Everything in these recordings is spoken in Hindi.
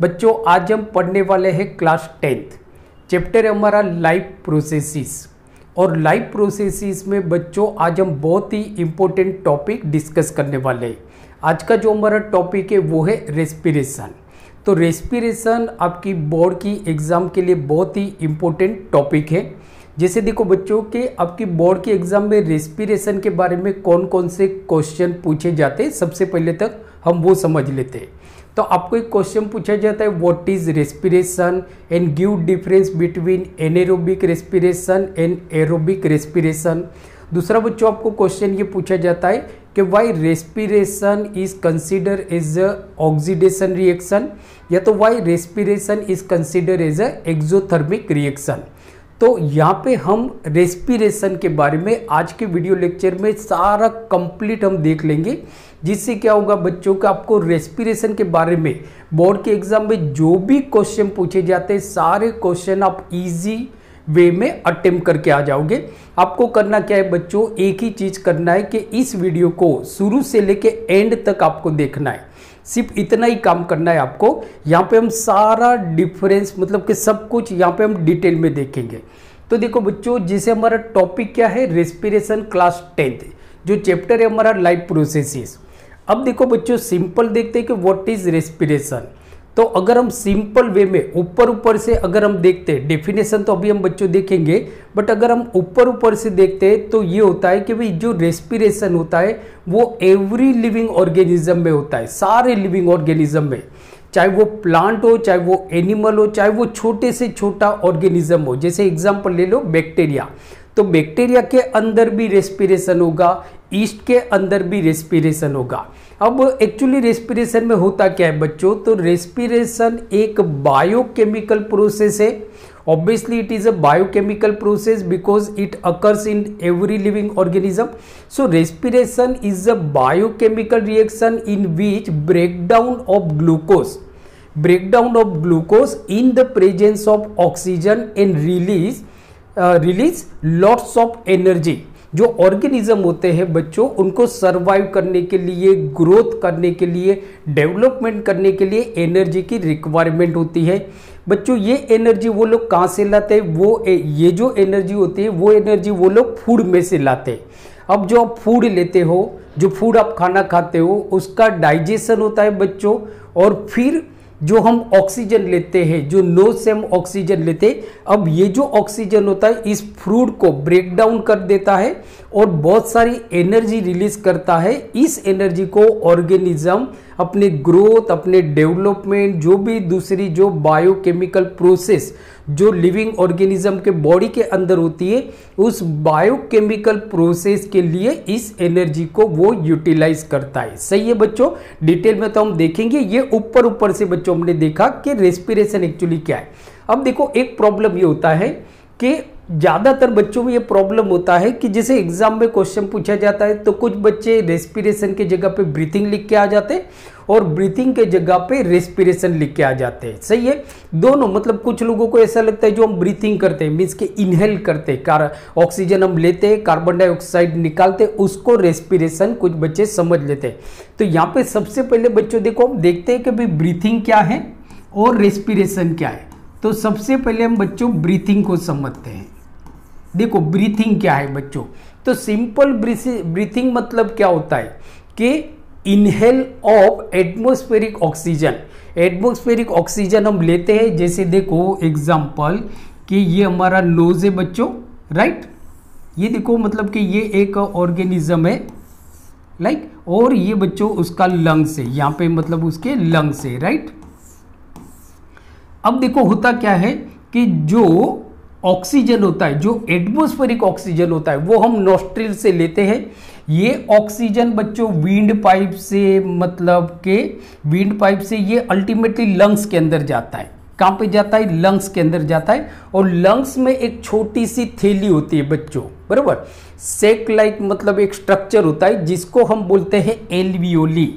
बच्चों आज हम पढ़ने वाले हैं क्लास 10th चैप्टर है हमारा लाइफ प्रोसेसेस। और लाइफ प्रोसेसेस में बच्चों आज हम बहुत ही इम्पोर्टेंट टॉपिक डिस्कस करने वाले हैं। आज का जो हमारा टॉपिक है वो है रेस्पिरेशन। तो रेस्पिरेशन आपकी बोर्ड की एग्ज़ाम के लिए बहुत ही इम्पोर्टेंट टॉपिक है। जैसे देखो बच्चों के आपकी बोर्ड के एग्ज़ाम में रेस्पिरेशन के बारे में कौन कौन से क्वेश्चन पूछे जाते हैं, सबसे पहले तक हम वो समझ लेते हैं। तो आपको एक क्वेश्चन पूछा जाता है what is respiration and give difference between anaerobic respiration and aerobic respiration. दूसरा बच्चों आपको क्वेश्चन ये पूछा जाता है कि why respiration is consider as a oxidation reaction, या तो why respiration is consider as a exothermic reaction. तो यहाँ पे हम रेस्पिरेशन के बारे में आज के वीडियो लेक्चर में सारा कंप्लीट हम देख लेंगे, जिससे क्या होगा बच्चों का आपको रेस्पिरेशन के बारे में बोर्ड के एग्जाम में जो भी क्वेश्चन पूछे जाते हैं सारे क्वेश्चन आप इजी वे में अटेम्प्ट करके आ जाओगे। आपको करना क्या है बच्चों, एक ही चीज करना है कि इस वीडियो को शुरू से लेके एंड तक आपको देखना है। सिर्फ इतना ही काम करना है आपको। यहाँ पे हम सारा डिफरेंस मतलब कि सब कुछ यहाँ पे हम डिटेल में देखेंगे। तो देखो बच्चों, जैसे हमारा टॉपिक क्या है, रेस्पिरेशन क्लास 10th, जो चैप्टर है हमारा लाइफ प्रोसेसेस। अब देखो बच्चों, सिंपल देखते हैं कि व्हाट इज रेस्पिरेशन। तो अगर हम सिंपल वे में ऊपर से अगर हम देखते हैं, डेफिनेशन तो अभी हम बच्चों देखेंगे, बट अगर हम ऊपर से देखते हैं तो ये होता है कि भाई जो रेस्पिरेशन होता है वो एवरी लिविंग ऑर्गेनिज्म में होता है, सारे लिविंग ऑर्गेनिज्म में, चाहे वो प्लांट हो, चाहे वो एनिमल हो, चाहे वो छोटे से छोटा ऑर्गेनिज्म हो। जैसे एग्जांपल ले लो बैक्टीरिया, तो बैक्टीरिया के अंदर भी रेस्पिरेशन होगा, ईस्ट के अंदर भी रेस्पिरेशन होगा। अब एक्चुअली रेस्पिरेशन में होता क्या है बच्चों, तो रेस्पिरेशन एक बायोकेमिकल प्रोसेस है। Obviously it is a biochemical process because it occurs in every living organism. So respiration is a biochemical reaction in which breakdown of glucose in the presence of oxygen and release lots of energy. जो ऑर्गेनिज्म होते हैं बच्चों, उनको सरवाइव करने के लिए, ग्रोथ करने के लिए, डेवलपमेंट करने के लिए एनर्जी की रिक्वायरमेंट होती है। बच्चों ये एनर्जी वो लोग कहाँ से लाते हैं, वो ये जो एनर्जी होती है वो एनर्जी वो लोग फूड में से लाते हैं। अब जो आप फूड लेते हो, जो फूड आप खाना खाते हो, उसका डाइजेशन होता है बच्चों, और फिर जो हम ऑक्सीजन लेते हैं, जो नो सेम ऑक्सीजन लेते हैं, अब ये जो ऑक्सीजन होता है इस फ्रूट को ब्रेक डाउन कर देता है और बहुत सारी एनर्जी रिलीज करता है। इस एनर्जी को ऑर्गेनिज्म अपने ग्रोथ, अपने डेवलपमेंट, जो भी दूसरी जो बायोकेमिकल प्रोसेस जो लिविंग ऑर्गेनिज्म के बॉडी के अंदर होती है, उस बायोकेमिकल प्रोसेस के लिए इस एनर्जी को वो यूटिलाइज करता है। सही है बच्चों, डिटेल में तो हम देखेंगे। ये ऊपर से बच्चों हमने देखा कि रेस्पिरेशन एक्चुअली क्या है। अब देखो एक प्रॉब्लम ये होता है कि ज़्यादातर बच्चों में ये प्रॉब्लम होता है कि जैसे एग्जाम में क्वेश्चन पूछा जाता है तो कुछ बच्चे रेस्पिरेशन के जगह पे ब्रीथिंग लिख के आ जाते हैं और ब्रीथिंग के जगह पे रेस्पिरेशन लिख के आ जाते हैं। सही है, दोनों मतलब कुछ लोगों को ऐसा लगता है जो हम ब्रीथिंग करते हैं मीन्स के इनहेल करते हैं, ऑक्सीजन हम लेते हैं, कार्बन डाइऑक्साइड निकालते हैं, उसको रेस्पिरेशन कुछ बच्चे समझ लेते हैं। तो यहाँ पे सबसे पहले बच्चों देखो हम देखते हैं कि भाई ब्रीथिंग क्या है और रेस्पिरेशन क्या है। तो सबसे पहले हम बच्चों ब्रीथिंग को समझते हैं। देखो ब्रीथिंग क्या है बच्चों, तो सिंपल ब्रीथिंग मतलब क्या होता है कि inhale of atmospheric oxygen. Atmospheric oxygen हम लेते हैं, जैसे देखो एग्जांपल कि ये हमारा नोज है बच्चों, राइट। ये देखो मतलब कि ये एक ऑर्गेनिज्म है, लाइक, और ये बच्चों उसका लंग्स है, यहाँ पे मतलब उसके लंग्स है, राइट। अब देखो होता क्या है कि जो ऑक्सीजन होता है, जो एटमॉस्फेरिक ऑक्सीजन होता है, वो हम नॉस्ट्रिल से लेते हैं। ये ऑक्सीजन बच्चों विंड पाइप से मतलब के विंड पाइप से ये अल्टीमेटली लंग्स के अंदर जाता है। कहाँ पे जाता है, लंग्स के अंदर जाता है। और लंग्स में एक छोटी सी थैली होती है बच्चों, बराबर, सेक लाइक मतलब एक स्ट्रक्चर होता है जिसको हम बोलते हैं एल्वियोली।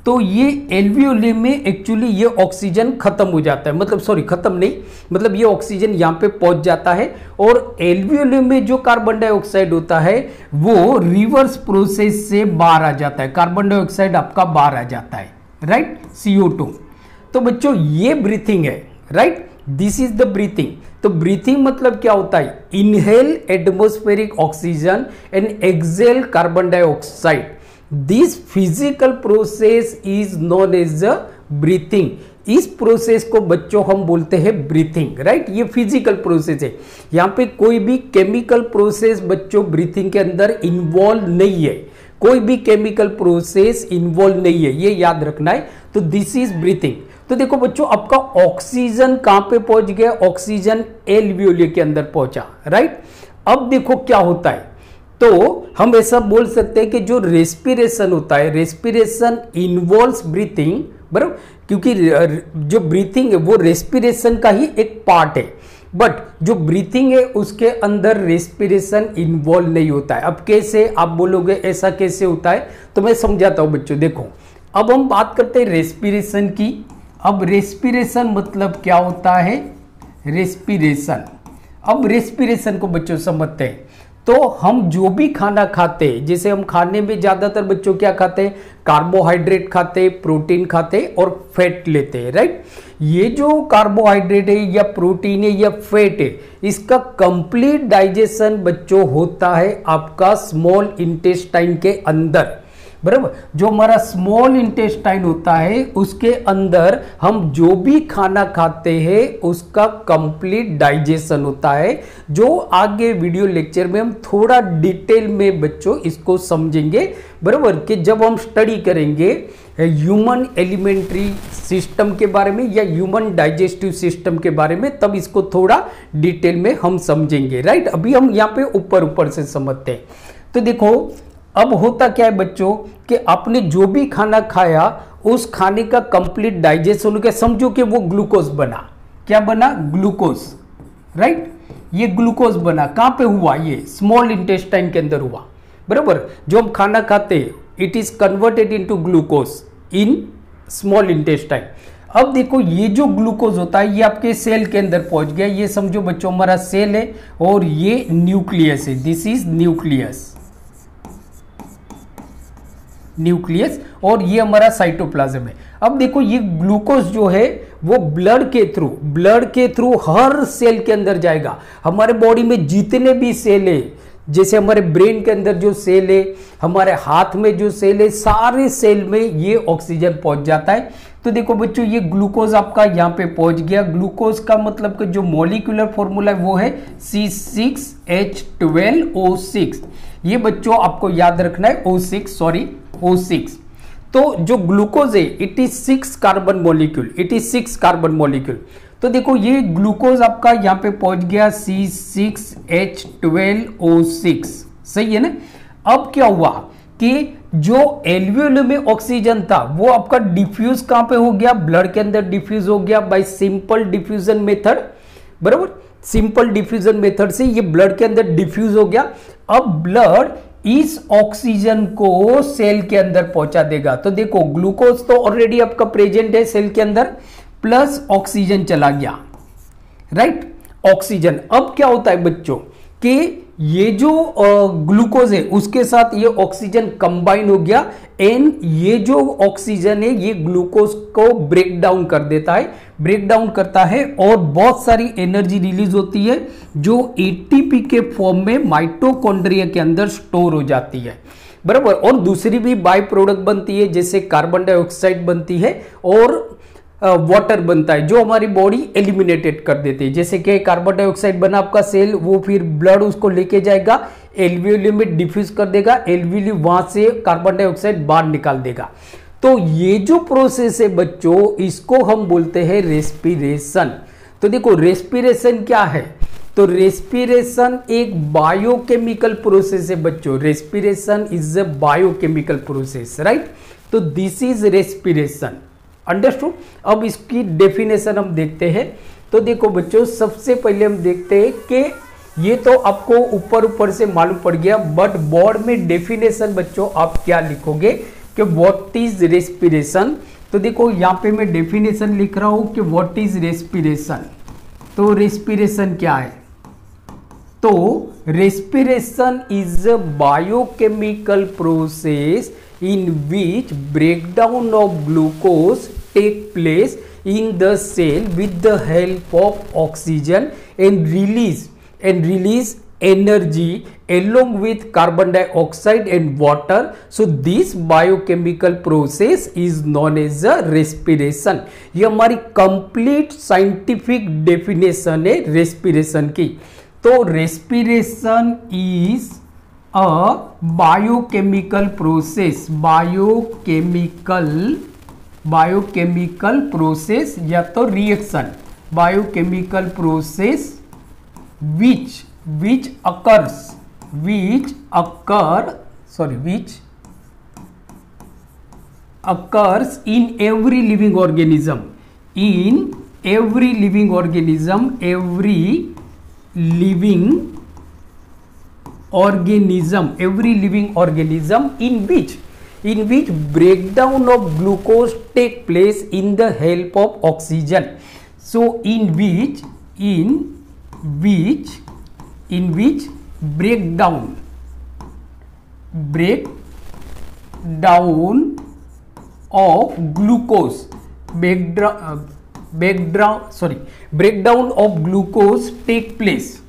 तो ये एल्वियोली में एक्चुअली ये ऑक्सीजन खत्म हो जाता है, मतलब सॉरी खत्म नहीं, मतलब ये ऑक्सीजन यहाँ पे पहुंच जाता है और एल्वियोली में जो कार्बन डाइऑक्साइड होता है वो रिवर्स प्रोसेस से बाहर आ जाता है, कार्बन डाइऑक्साइड आपका बाहर आ जाता है, राइट, CO2। तो बच्चों ये ब्रीथिंग है, right, this is the breathing. तो ब्रीथिंग मतलब क्या होता है, inhale atmospheric oxygen and exhale carbon dioxide. This physical process is known as the breathing. इस प्रोसेस को बच्चों हम बोलते हैं ब्रीथिंग, राइट। ये फिजिकल प्रोसेस है, यहाँ पे कोई भी केमिकल प्रोसेस बच्चों ब्रीथिंग के अंदर इन्वॉल्व नहीं है, कोई भी केमिकल प्रोसेस इन्वॉल्व नहीं है, ये याद रखना है। तो दिस इज ब्रीथिंग। तो देखो बच्चों, आपका ऑक्सीजन कहां पे पहुंच गया, ऑक्सीजन एल्वियोली के अंदर पहुंचा, राइट। अब देखो क्या होता है, तो हम ऐसा बोल सकते हैं कि जो रेस्पिरेशन होता है, रेस्पिरेशन इन्वॉल्व्स ब्रीथिंग, बराबर, क्योंकि जो ब्रीथिंग है वो रेस्पिरेशन का ही एक पार्ट है, बट जो ब्रीथिंग है उसके अंदर रेस्पिरेशन इन्वॉल्व नहीं होता है। अब कैसे आप बोलोगे ऐसा कैसे होता है, तो मैं समझाता हूं बच्चों। देखो, अब हम बात करते हैं रेस्पिरेशन की। अब रेस्पिरेशन मतलब क्या होता है, रेस्पिरेशन। अब रेस्पिरेशन को बच्चों समझते हैं। तो हम जो भी खाना खाते हैं, जैसे हम खाने में ज्यादातर बच्चों क्या खाते हैं, कार्बोहाइड्रेट खाते हैं, प्रोटीन खाते हैं और फैट लेते हैं, राइट। ये जो कार्बोहाइड्रेट है या प्रोटीन है या फैट है, इसका कंप्लीट डाइजेशन बच्चों होता है आपका स्मॉल इंटेस्टाइन के अंदर, बराबर। जो हमारा स्मॉल इंटेस्टाइन होता है उसके अंदर हम जो भी खाना खाते हैं उसका कंप्लीट डाइजेशन होता है, जो आगे वीडियो लेक्चर में हम थोड़ा डिटेल में बच्चों इसको समझेंगे, बराबर। कि जब हम स्टडी करेंगे ह्यूमन एलिमेंट्री सिस्टम के बारे में या ह्यूमन डाइजेस्टिव सिस्टम के बारे में, तब इसको थोड़ा डिटेल में हम समझेंगे, राइट। अभी हम यहाँ पे ऊपर ऊपर से समझते हैं। तो देखो, अब होता क्या है बच्चों कि आपने जो भी खाना खाया उस खाने का कंप्लीट डाइजेशन हो गया, समझो कि वो ग्लूकोज बना। क्या बना, ग्लूकोज, राइट। ये ग्लूकोज बना कहां पे हुआ, ये स्मॉल इंटेस्टाइन के अंदर हुआ, बराबर। जो हम खाना खाते हैं it is converted into glucose in small intestine. अब देखो, ये जो ग्लूकोज होता है ये आपके सेल के अंदर पहुंच गया। ये समझो बच्चों हमारा सेल है और ये न्यूक्लियस है, दिस इज न्यूक्लियस, न्यूक्लियस, और ये हमारा साइटोप्लाज्म है। अब देखो, ये ग्लूकोज जो है वो ब्लड के थ्रू हर सेल के अंदर जाएगा। हमारे बॉडी में जितने भी सेल है, जैसे हमारे ब्रेन के अंदर जो सेल है, हमारे हाथ में जो सेल है, सारे सेल में ये ऑक्सीजन पहुंच जाता है। तो देखो बच्चों, ये ग्लूकोज आपका यहाँ पे पहुंच गया। ग्लूकोज का मतलब कि जो मॉलिक्यूलर फॉर्मूला है वो है C6H12O6। ये बच्चों आपको याद रखना है, O6। तो जो ग्लूकोज है इट इज 6 कार्बन मॉलिक्यूल, तो देखो ये ग्लूकोज आपका यहाँ पे पहुंच गया C6H12O6, सही है ना। अब क्या हुआ कि जो एल्वियोली में ऑक्सीजन था वो आपका डिफ्यूज कहां पे हो गया, ब्लड के अंदर डिफ्यूज हो गया बाय सिंपल डिफ्यूजन मेथड, बराबर। सिंपल डिफ्यूजन मेथड से ये ब्लड के अंदर डिफ्यूज हो गया। अब ब्लड इस ऑक्सीजन को सेल के अंदर पहुंचा देगा। तो देखो, ग्लूकोज तो ऑलरेडी आपका प्रेजेंट है सेल के अंदर, प्लस ऑक्सीजन चला गया, राइट, ऑक्सीजन। अब क्या होता है बच्चों कि ये जो ग्लूकोज है उसके साथ ये ऑक्सीजन कंबाइन हो गया, एंड ये जो ऑक्सीजन है ये ग्लूकोज को ब्रेक डाउन कर देता है, और बहुत सारी एनर्जी रिलीज होती है जो एटीपी के फॉर्म में माइटोकॉन्ड्रिया के अंदर स्टोर हो जाती है, बराबर। और दूसरी भी बाय प्रोडक्ट बनती है, जैसे कार्बन डाइऑक्साइड बनती है और वाटर बनता है, जो हमारी बॉडी एलिमिनेटेड कर देती है। जैसे कि कार्बन डाइऑक्साइड बना आपका सेल, वो फिर ब्लड उसको लेके जाएगा, एल्वियोली में डिफ्यूज कर देगा, एल्वियोली वहां से कार्बन डाइऑक्साइड बाहर निकाल देगा। तो ये जो प्रोसेस है बच्चों, इसको हम बोलते हैं रेस्पिरेशन। तो देखो, रेस्पिरेशन क्या है, तो रेस्पिरेशन एक बायोकेमिकल प्रोसेस है बच्चों। Respiration is a biochemical process, right. तो दिस इज रेस्पिरेशन, अंडरस्टूड। अब इसकी डेफिनेशन हम देखते हैं। तो देखो बच्चों, सबसे पहले हम देखते हैं कि ये तो आपको ऊपर से मालूम पड़ गया, बट बोर्ड में डेफिनेशन बच्चों आप क्या लिखोगे कि व्हाट इज रेस्पिरेशन। तो देखो, यहाँ पे मैं डेफिनेशन लिख रहा हूं कि व्हाट इज रेस्पिरेशन। तो रेस्पिरेशन क्या है, तो respiration is a biochemical process in which breakdown of glucose take place in the cell with the help of oxygen and release energy along with carbon dioxide and water. So this biochemical process is known as a respiration. ये हमारी complete scientific definition है respiration की. तो respiration is a biochemical process, biochemical process या तो reaction, biochemical process which occurs in every living organism, every living organism in which breakdown of glucose take place in the help of oxygen. So in which breakdown of glucose breakdown of glucose take place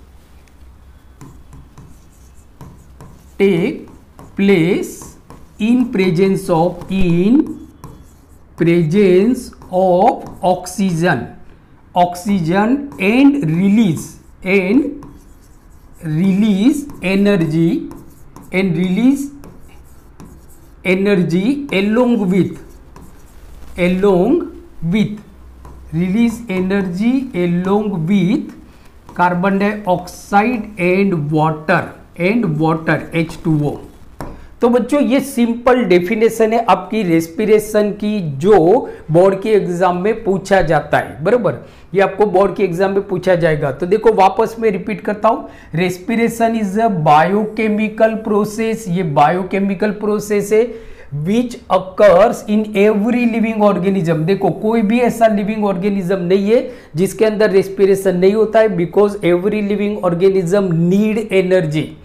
in presence of oxygen and release energy along with carbon dioxide and water H2O. तो बच्चों ये सिंपल डेफिनेशन है आपकी रेस्पिरेशन की जो बोर्ड के एग्जाम में पूछा जाता है, बराबर. ये आपको बोर्ड के एग्जाम में पूछा जाएगा. तो देखो वापस मैं रिपीट करता हूं, respiration is a biochemical process. ये बायोकेमिकल प्रोसेस है विच occurs in every living organism. देखो कोई भी ऐसा लिविंग ऑर्गेनिज्म नहीं है जिसके अंदर रेस्पिरेशन नहीं होता है, because every living organism need energy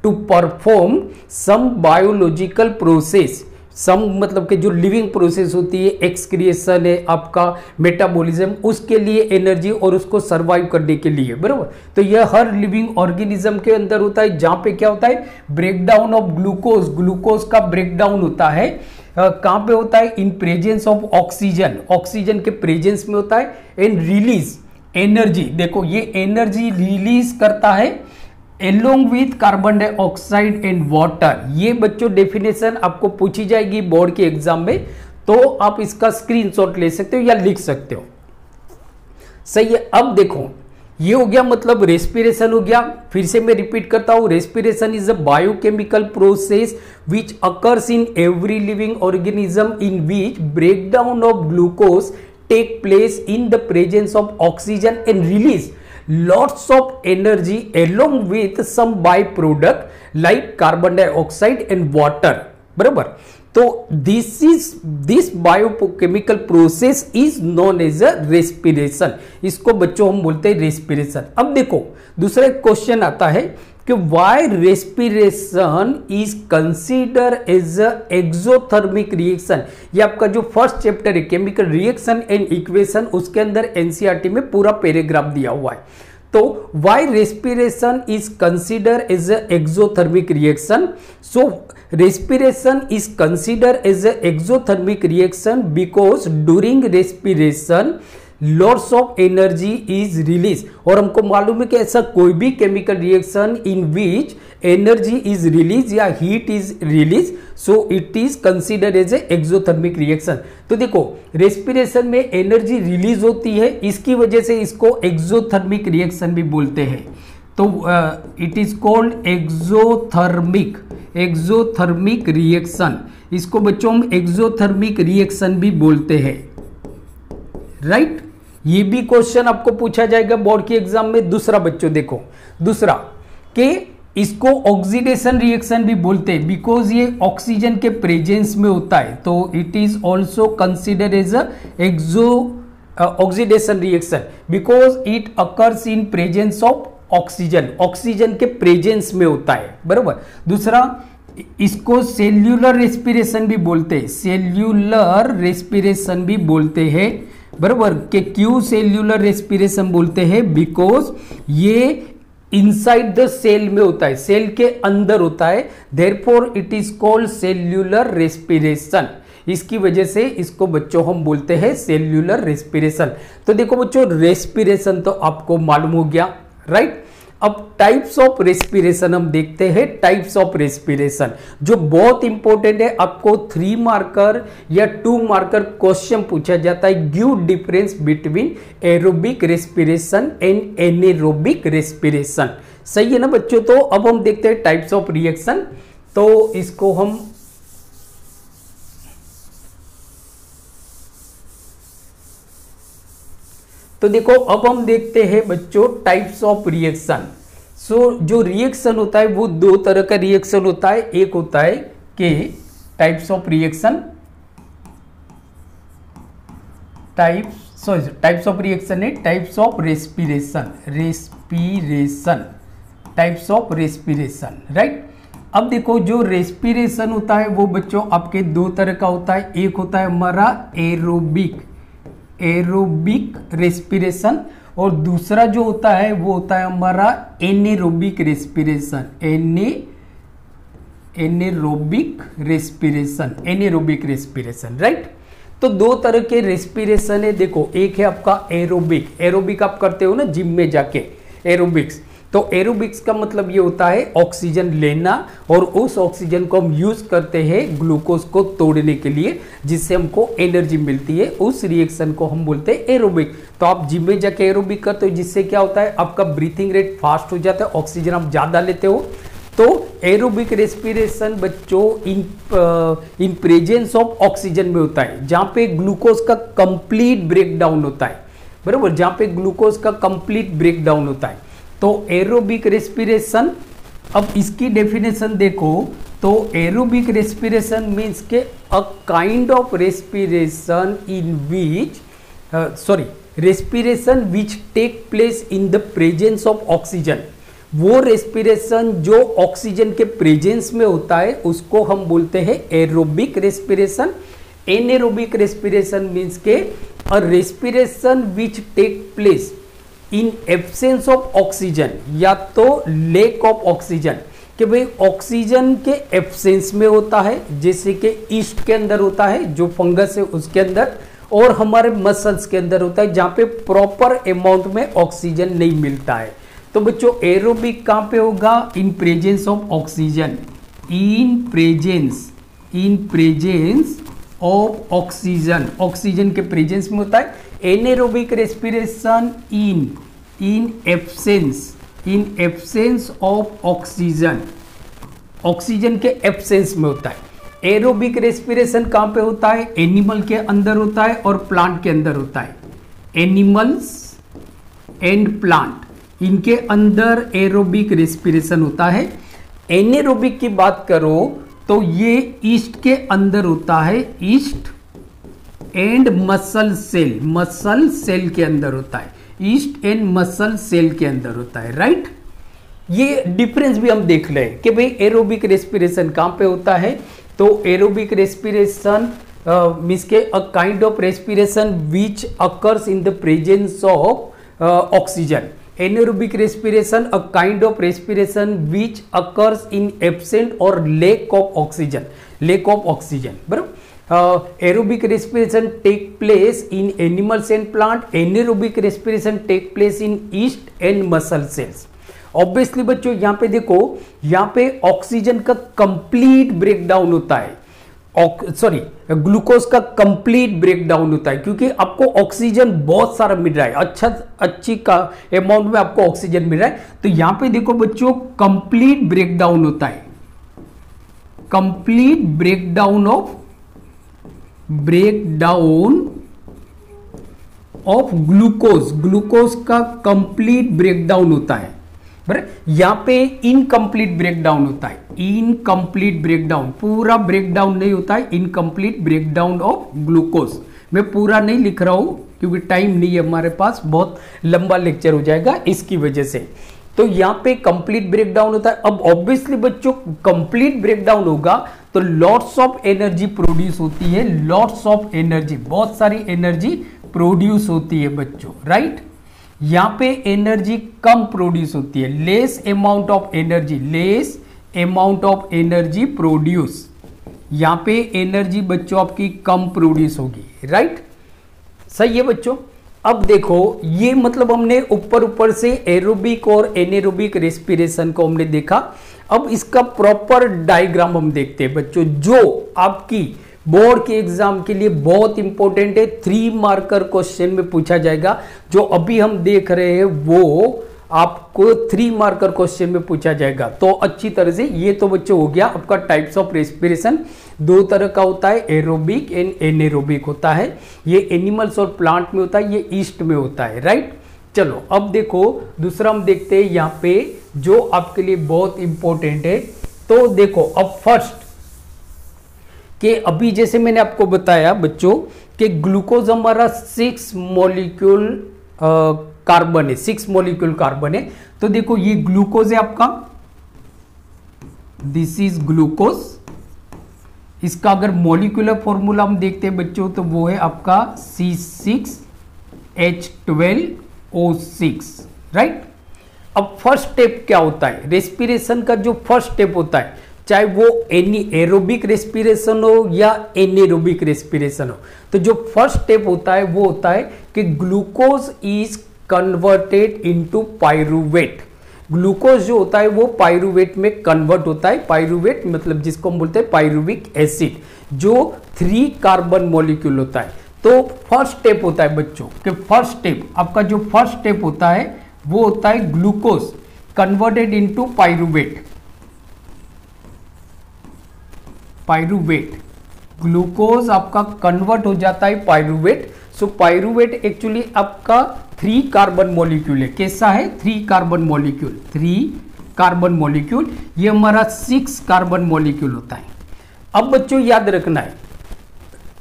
to perform some biological process. Some मतलब कि जो लिविंग प्रोसेस होती है, एक्सक्रिएशन है, आपका मेटाबॉलिज्म, उसके लिए एनर्जी और उसको सरवाइव करने के लिए, बराबर. तो यह हर लिविंग ऑर्गेनिज्म के अंदर होता है, जहां पे क्या होता है, ब्रेकडाउन ऑफ ग्लूकोज का ब्रेकडाउन होता है. कहां पे होता है, इन प्रेजेंस ऑफ ऑक्सीजन के प्रेजेंस में होता है. एंड रिलीज एनर्जी, देखो ये एनर्जी रिलीज करता है along with carbon dioxide and water. ये बच्चों डेफिनेशन आपको पूछी जाएगी बोर्ड के एग्जाम में, तो आप इसका स्क्रीनशॉट ले सकते हो या लिख सकते हो. सही है. अब देखो ये हो गया, मतलब रेस्पिरेशन हो गया. फिर से मैं रिपीट करता हूं, respiration is a biochemical process which occurs in every living organism in which breakdown of glucose take place in the presence of oxygen and release lots of energy along with some byproduct like carbon dioxide and water, बराबर. तो this biochemical process is known as a respiration. इसको बच्चों हम बोलते हैं रेस्पिरेशन. अब देखो दूसरा एक क्वेश्चन आता है कि why respiration is considered as a exothermic reaction. ये आपका जो फर्स्ट चैप्टर है केमिकल रिएक्शन एंड इक्वेशन, उसके अंदर एनसीईआरटी में पूरा पैराग्राफ दिया हुआ है. तो why respiration is considered as a exothermic reaction? So respiration is considered as a exothermic reaction because during respiration lots of energy is release. और हमको मालूम है कि ऐसा कोई भी chemical reaction in which energy is release या heat is release, so it is considered as a exothermic reaction. तो देखो रेस्पिरेशन में एनर्जी रिलीज होती है, इसकी वजह से इसको एक्सोथर्मिक रिएक्शन भी बोलते हैं. तो it is called exothermic reaction. इसको बच्चों हम एक्सोथर्मिक रिएक्शन भी बोलते हैं, राइट. ये भी क्वेश्चन आपको पूछा जाएगा बोर्ड के एग्जाम में. दूसरा बच्चों देखो, दूसरा कि इसको ऑक्सीडेशन रिएक्शन भी बोलते हैं बिकॉज ये ऑक्सीजन के प्रेजेंस में होता है. तो it is also considered as a oxidation reaction because it occurs in presence of oxygen के प्रेजेंस में होता है, बराबर. दूसरा इसको सेल्यूलर रेस्पिरेशन भी बोलते हैं, सेल्यूलर रेस्पिरेशन भी बोलते हैं, बराबर। कि क्यों सेल्यूलर रेस्पिरेशन बोलते हैं? बिकॉज ये इनसाइड द सेल में होता है, सेल के अंदर होता है, therefore it is called cellular respiration. इसकी वजह से इसको बच्चों हम बोलते हैं सेल्यूलर रेस्पिरेशन। तो देखो बच्चों, रेस्पिरेशन तो आपको मालूम हो गया, राइट। अब टाइप्स ऑफ रेस्पिरेशन हम देखते हैं। टाइप्स ऑफ रेस्पिरेशन जो बहुत इंपॉर्टेंट है, आपको 3 मार्कर या 2 मार्कर क्वेश्चन पूछा जाता है। Give difference between aerobic respiration and anaerobic respiration. सही है ना बच्चों? तो अब हम देखते हैं टाइप्स ऑफ रिएक्शन। तो इसको हम तो देखो, अब हम देखते हैं बच्चों टाइप्स ऑफ रिएक्शन। जो रिएक्शन होता है वो 2 तरह का रिएक्शन होता है। एक होता है कि types of reaction, types of reaction है types of respiration, types of respiration, right. अब देखो, जो रेस्पिरेशन होता है वो बच्चों आपके 2 तरह का होता है। एक होता है हमारा एरोबिक रेस्पिरेशन, और दूसरा जो होता है वो होता है हमारा anaerobic respiration, anaerobic respiration, right. तो 2 तरह के रेस्पिरेशन है। देखो, एक है आपका एरोबिक आप करते हो ना जिम में जाके, एरोबिक्स। तो एरोबिक्स का मतलब ये होता है ऑक्सीजन लेना, और उस ऑक्सीजन को हम यूज करते हैं ग्लूकोज को तोड़ने के लिए, जिससे हमको एनर्जी मिलती है। उस रिएक्शन को हम बोलते हैं एरोबिक। तो आप जिम में जाके एरोबिक करते हो, जिससे क्या होता है, आपका ब्रीथिंग रेट फास्ट हो जाता है, ऑक्सीजन आप ज्यादा लेते हो। तो एरोबिक रेस्पिरेशन बच्चों इन प्रेजेंस ऑफ ऑक्सीजन में होता है, जहां पे ग्लूकोज का कंप्लीट ब्रेकडाउन होता है, बराबर, जहां पे ग्लूकोज का कंप्लीट ब्रेकडाउन होता है। तो एरोबिक रेस्पिरेशन, अब इसकी डेफिनेशन देखो, तो एरोबिक रेस्पिरेशन मीन्स के a kind of respiration in which respiration which take place in the presence of oxygen. वो रेस्पिरेशन जो ऑक्सीजन के प्रेजेंस में होता है उसको हम बोलते हैं aerobic respiration. Anaerobic respiration means के a respiration which take place in absence of oxygen, या तो लेक ऑफ ऑक्सीजन, कि भाई ऑक्सीजन के एब्सेंस में होता है, जैसे कि ईस्ट के अंदर होता है जो फंगस है उसके अंदर, और हमारे मसल्स के अंदर होता है जहां पे प्रॉपर अमाउंट में ऑक्सीजन नहीं मिलता है। तो बच्चों, एरोबिक कहां पे होगा? इन presence of oxygen, in presence of oxygen, oxygen के प्रेजेंस में होता है। Anaerobic respiration in absence of oxygen, oxygen के एब्सेंस में होता है। एरोबिक रेस्पिरेशन कहां पे होता है? एनिमल के अंदर होता है और प्लांट के अंदर होता है। एनिमल्स एंड प्लांट, इनके अंदर एरोबिक रेस्पिरेशन होता है। एनेरोबिक की बात करो तो ये ईस्ट के अंदर होता है, ईस्ट एंड मसल सेल के अंदर होता है, ईस्ट एंड मसल सेल के अंदर होता है, राइट। ये डिफरेंस भी हम देख लें कि भाई एरोबिक रेस्पिरेशन कहां पे होता है। तो एरोबिक रेस्पिरेशन मींस के a kind of respiration which occurs in the presence of oxygen. Anaerobic respiration a kind of respiration which occurs in absent और लेक ऑफ ऑक्सीजन, बराबर। Aerobic respiration take place in animals and plant, anaerobic respiration take place in yeast and muscle cells. Obviously बच्चों, यहां पे देखो, यहां पे ऑक्सीजन का कंप्लीट ब्रेकडाउन होता है, ग्लूकोज का कंप्लीट ब्रेकडाउन होता है, क्योंकि आपको ऑक्सीजन बहुत सारा मिल रहा है, अच्छी का अमाउंट में आपको ऑक्सीजन मिल रहा है। तो यहां पे देखो बच्चों, कंप्लीट ब्रेकडाउन होता है, कंप्लीट ब्रेकडाउन ऑफ ग्लूकोज का कंप्लीट ब्रेकडाउन होता है, बराबर। यहां पे इनकम्प्लीट ब्रेकडाउन होता है, इनकम्प्लीट ब्रेकडाउन, पूरा ब्रेकडाउन नहीं होता है, इनकम्प्लीट ब्रेकडाउन ऑफ ग्लूकोज। मैं पूरा नहीं लिख रहा हूं क्योंकि टाइम नहीं है हमारे पास, बहुत लंबा लेक्चर हो जाएगा इसकी वजह से। तो यहाँ पे कंप्लीट ब्रेकडाउन होता है। अब ऑब्वियसली बच्चों कंप्लीट ब्रेकडाउन होगा तो लॉट्स ऑफ एनर्जी प्रोड्यूस होती है, लॉट्स ऑफ एनर्जी, बहुत सारी एनर्जी प्रोड्यूस होती है बच्चों, राइट। यहाँ पे एनर्जी कम प्रोड्यूस होती है, less amount of energy, less amount of energy produce. यहाँ पे एनर्जी बच्चों आपकी कम प्रोड्यूस होगी, राइट, सही है बच्चों। अब देखो ये मतलब हमने ऊपर ऊपर से एरोबिक और एनेरोबिक रेस्पिरेशन को हमने देखा। अब इसका प्रॉपर डायग्राम हम देखते हैं बच्चों, जो आपकी बोर्ड के एग्जाम के लिए बहुत इंपॉर्टेंट है, 3 मार्कर क्वेश्चन में पूछा जाएगा। जो अभी हम देख रहे हैं वो आपको 3 मार्कर क्वेश्चन में पूछा जाएगा। तो अच्छी तरह से ये तो बच्चों हो गया आपका टाइप्स ऑफ रेस्पिरेशन। 2 तरह का होता है, एरोबिक एंड एनेरोबिक होता है। ये एनिमल्स और प्लांट में होता है, ये ईस्ट में होता है, राइट। चलो अब देखो दूसरा हम देखते हैं यहाँ पे जो आपके लिए बहुत इंपॉर्टेंट है। तो देखो अब फर्स्ट कि अभी जैसे मैंने आपको बताया बच्चों कि ग्लूकोज हमारा 6 मॉलिक्यूल कार्बन है, 6 मॉलिक्यूल कार्बन है। तो देखो ये ग्लूकोज है आपका, दिस इज ग्लूकोज। इसका अगर मॉलिक्यूलर फॉर्मूला हम देखते हैं बच्चों तो वो है आपका C6H12O6, राइट। अब फर्स्ट स्टेप क्या होता है, रेस्पिरेशन का जो फर्स्ट स्टेप होता है, चाहे वो एरोबिक रेस्पिरेशन हो या एनेरोबिक रेस्पिरेशन हो, तो जो फर्स्ट स्टेप होता है वो होता है कि glucose is converted into pyruvate. Glucose जो होता है वो पायरूवेट में कन्वर्ट होता है। पायरूवेट मतलब जिसको हम बोलते हैं पायरूविक एसिड, जो 3 कार्बन मॉलिक्यूल होता है। तो फर्स्ट स्टेप होता है बच्चों कि फर्स्ट स्टेप आपका जो फर्स्ट स्टेप होता है वो होता है glucose converted into pyruvate. Pyruvate, glucose आपका कन्वर्ट हो जाता है पायरूवेट। सो पायरूवेट एक्चुअली आपका 3 कार्बन मॉलिक्यूल है। कैसा है, 3 कार्बन मॉलिक्यूल, 3 कार्बन मॉलिक्यूल। ये हमारा 6 कार्बन मॉलिक्यूल होता है। अब बच्चों याद रखना है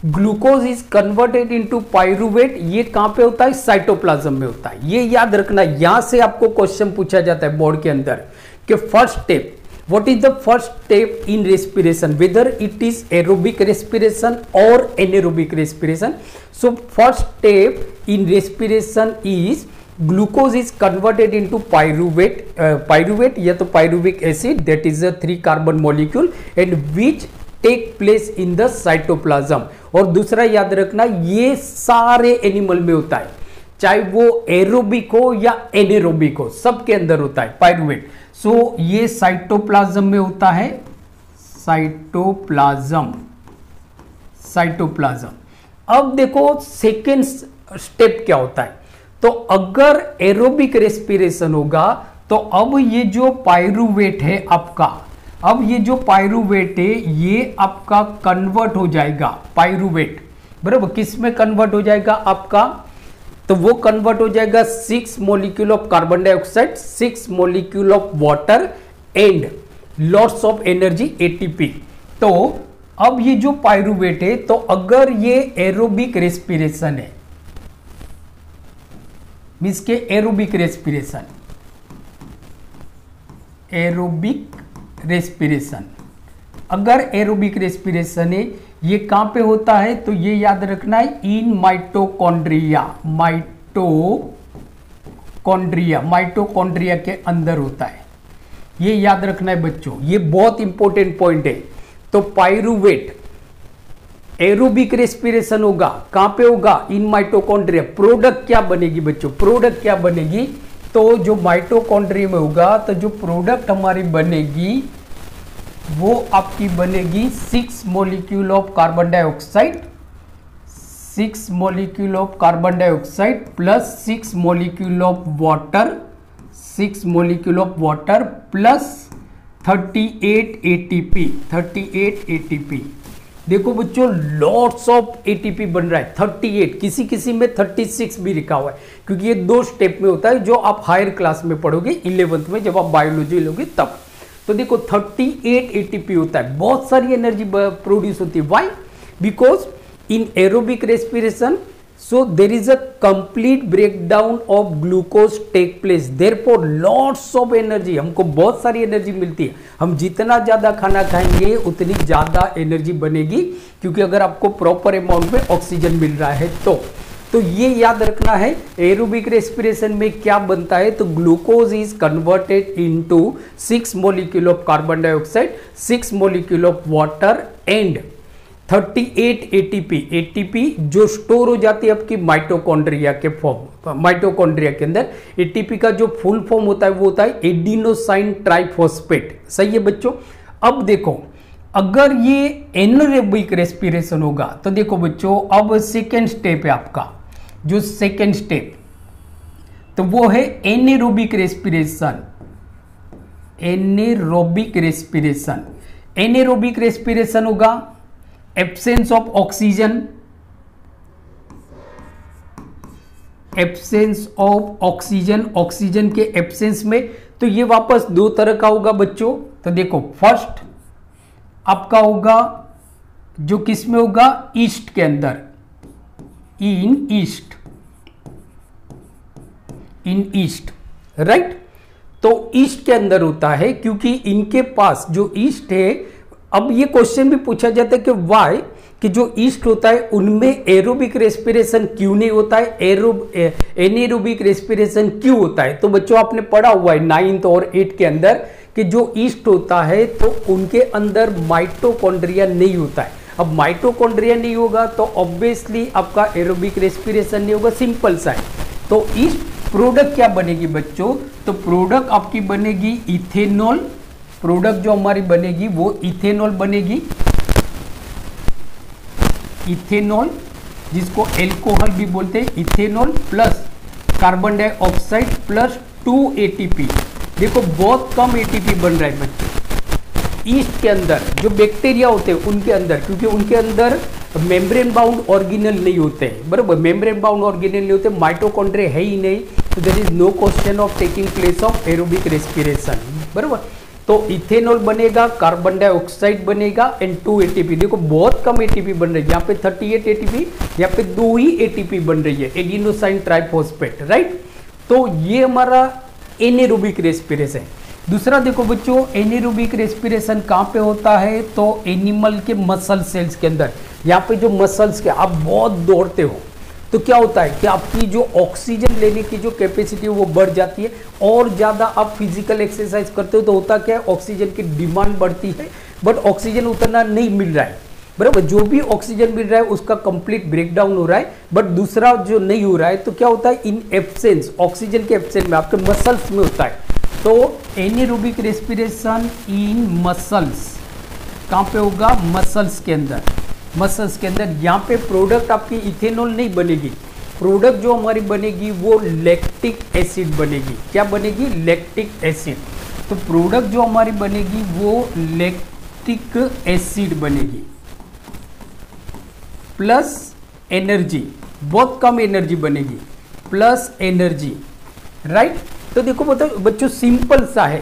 glucose is converted into pyruvate. ये कहां पे होता है, साइटोप्लाज्म में होता है। ये याद रखना, यहां से आपको क्वेश्चन पूछा जाता है बोर्ड के अंदर कि first step, what is the first step in respiration, whether it is aerobic respiration or anaerobic respiration. So first step in respiration is glucose is converted into pyruvate, pyruvate या तो pyruvic acid, that is a 3 carbon molecule and which take place in the cytoplasm. और दूसरा याद रखना ये सारे एनिमल में होता है, चाहे वो एरोबिक हो या एनेरोबिक हो, सबके अंदर होता है पायरूवेट। सो ये साइटोप्लाज्म में होता है, साइटोप्लाज्म, साइटोप्लाज्म। अब देखो सेकेंड स्टेप क्या होता है। तो अगर एरोबिक रेस्पिरेशन होगा तो अब ये जो पायरूवेट है आपका, अब ये जो पायरूवेट है ये आपका कन्वर्ट हो जाएगा, पायरूवेट बराबर किस में कन्वर्ट हो जाएगा आपका, तो वो कन्वर्ट हो जाएगा 6 molecule of carbon dioxide, 6 molecule of water and lots of energy ATP. तो अब ये जो पायरूवेट है, तो अगर ये एरोबिक रेस्पिरेशन है, मींस के एरोबिक रेस्पिरेशन, एरोबिक रेस्पिरेशन, अगर एरोबिक रेस्पिरेशन है ये कहां पे होता है, तो ये याद रखना है इन माइटोकॉन्ड्रिया, माइटोकॉन्ड्रिया, माइटोकॉन्ड्रिया के अंदर होता है। ये याद रखना है बच्चों, ये बहुत इंपॉर्टेंट पॉइंट है। तो पायरूवेट एरोबिक रेस्पिरेशन होगा, कहां पे होगा, इन माइटोकॉन्ड्रिया। प्रोडक्ट क्या बनेगी बच्चों, प्रोडक्ट क्या बनेगी, तो जो माइटोकॉन्ड्रिया में होगा तो जो प्रोडक्ट हमारी बनेगी वो आपकी बनेगी 6 molecule of carbon dioxide, 6 molecule of carbon dioxide plus 6 molecule of water, 6 molecule of water plus 38 ATP, 38 ATP. देखो बच्चों लॉट्स ऑफ एटीपी बन रहा है, 38, किसी किसी में 36 भी लिखा हुआ है, क्योंकि ये 2 स्टेप में होता है जो आप हायर क्लास में पढ़ोगे 11th में जब आप बायोलॉजी लोगे तब। तो देखो 38 एटीपी होता है, बहुत सारी एनर्जी प्रोड्यूस होती है। Why, because in aerobic respiration So there is a complete breakdown of glucose take place. Therefore lots of energy, हमको बहुत सारी एनर्जी मिलती है। हम जितना ज़्यादा खाना खाएंगे उतनी ज़्यादा एनर्जी बनेगी, क्योंकि अगर आपको प्रॉपर अमाउंट में ऑक्सीजन मिल रहा है तो ये याद रखना है। एरोबिक रेस्पिरेशन में क्या बनता है, तो glucose is converted into 6 molecule of carbon dioxide, 6 molecule of water and 38 ATP. ATP जो स्टोर हो जाती है आपकी माइटोकॉन्ड्रिया के फॉर्म, माइटोकॉन्ड्रिया के अंदर। एटीपी का जो फुल फॉर्म होता है वो होता है एडिनोसाइन ट्राइफॉस्फेट। सही है बच्चों। अब देखो, अगर ये एनारोबिक रेस्पिरेशन होगा तो देखो बच्चों, अब सेकेंड स्टेप है आपका, जो सेकेंड स्टेप तो वो है anaerobic respiration. Anaerobic respiration, anaerobic respiration होगा absence of oxygen, absence of oxygen, oxygen के एब्सेंस में। तो ये वापस दो तरह का होगा बच्चों। तो देखो, फर्स्ट आपका होगा जो किस में होगा, ईस्ट के अंदर, इन ईस्ट, इन ईस्ट, राइट। तो ईस्ट के अंदर होता है क्योंकि इनके पास जो ईस्ट है, अब ये क्वेश्चन भी पूछा जाता है कि वाई, कि जो ईस्ट होता है उनमें एरोबिक रेस्पिरेशन क्यों नहीं होता है, एनेरोबिक रेस्पिरेशन क्यों होता है। तो बच्चों आपने पढ़ा हुआ है 9th और 8th के अंदर कि जो ईस्ट होता है तो उनके अंदर माइटोकॉन्ड्रिया नहीं होता है। अब माइटोकॉन्ड्रिया नहीं होगा तो ऑब्वियसली आपका एरोबिक रेस्पिरेशन नहीं होगा, सिंपल सा है। तो ईस्ट प्रोडक्ट क्या बनेगी बच्चों, तो प्रोडक्ट आपकी बनेगी इथेनॉल। प्रोडक्ट जो हमारी बनेगी वो इथेनॉल बनेगी, इथेनॉल जिसको अल्कोहल भी बोलते हैं, ethanol plus carbon dioxide plus 2 ATP. देखो बहुत कम एटीपी बन रहा है बच्चों ईस्ट के अंदर, जो बैक्टीरिया होते हैं उनके अंदर, क्योंकि उनके अंदर मेम्ब्रेन बाउंड ऑर्गेनेल नहीं होते हैं, बराबर। मेम्ब्रेन बाउंड ऑर्गेनेल नहीं होते, माइटोकॉन्ड्रिया है ही नहीं, तो there is no question of taking place of aerobic respiration, बराबर। तो इथेनॉल बनेगा, कार्बन डाइऑक्साइड बनेगा एंड 2 एटीपी। देखो बहुत कम एटीपी बन रही है, यहाँ पे 38 एटीपी, यहाँ पे 2 ही एटीपी बन रही है, एडिनोसाइन ट्राइफॉस्फेट, राइट। तो ये हमारा एनेरोबिक रेस्पिरेशन है। दूसरा देखो बच्चों, एनेरोबिक रेस्पिरेशन कहाँ पे होता है, तो एनिमल के मसल सेल्स के अंदर। यहाँ पे जो मसल्स के आप बहुत दौड़ते हो तो क्या होता है कि आपकी जो ऑक्सीजन लेने की जो कैपेसिटी है वो बढ़ जाती है, और ज़्यादा आप फिजिकल एक्सरसाइज करते हो तो होता क्या है, ऑक्सीजन की डिमांड बढ़ती है, बट ऑक्सीजन उतना नहीं मिल रहा है, बराबर। जो भी ऑक्सीजन मिल रहा है उसका कंप्लीट ब्रेकडाउन हो रहा है, बट दूसरा जो नहीं हो रहा है तो क्या होता है, इन एब्सेंस, ऑक्सीजन के एब्सेंस में आपके मसल्स में होता है। तो एनेरोबिक रेस्पिरेशन इन मसल्स, कहाँ पे होगा, मसल्स के अंदर, मसल्स के अंदर। यहाँ पे प्रोडक्ट आपकी इथेनॉल नहीं बनेगी, प्रोडक्ट जो हमारी बनेगी वो लैक्टिक एसिड बनेगी। क्या बनेगी, लैक्टिक एसिड। तो प्रोडक्ट जो हमारी बनेगी वो लैक्टिक एसिड बनेगी प्लस एनर्जी, बहुत कम एनर्जी बनेगी, प्लस एनर्जी, राइट। तो देखो बच्चों सिंपल सा है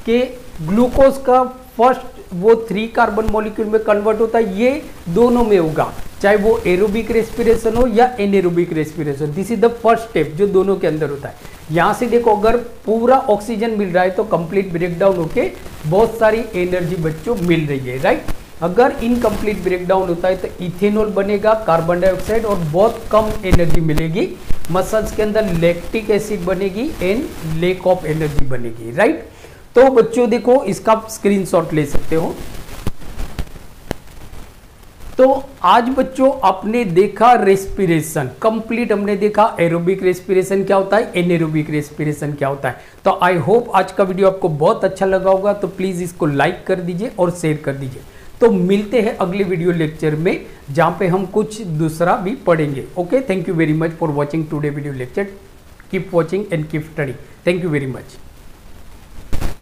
कि ग्लूकोज का फर्स्ट वो 3 कार्बन मॉलिक्यूल में कन्वर्ट होता है, ये दोनों में होगा, चाहे वो एरोबिक रेस्पिरेशन हो या anaerobic respiration. This is the first step जो दोनों के अंदर होता है। यहाँ से देखो अगर पूरा ऑक्सीजन मिल रहा है तो कंप्लीट ब्रेकडाउन होके बहुत सारी एनर्जी बच्चों मिल रही है, राइट। अगर इनकम्प्लीट ब्रेकडाउन होता है तो इथेनॉल बनेगा, कार्बन डाइऑक्साइड, और बहुत कम एनर्जी मिलेगी। मसल्स के अंदर लैक्टिक एसिड बनेगी एंड लैक ऑफ एनर्जी बनेगी, राइट। तो बच्चों देखो इसका स्क्रीनशॉट ले सकते हो। तो आज बच्चों आपने देखा रेस्पिरेशन कंप्लीट, हमने देखा एरोबिक रेस्पिरेशन क्या होता है, एनेरोबिक रेस्पिरेशन क्या होता है। तो आई होप आज का वीडियो आपको बहुत अच्छा लगा होगा, तो प्लीज इसको लाइक कर दीजिए और शेयर कर दीजिए। तो मिलते हैं अगले वीडियो लेक्चर में जहां पे हम कुछ दूसरा भी पढ़ेंगे। Okay, thank you very much for watching today video lecture. Keep watching and keep study. Thank you very much.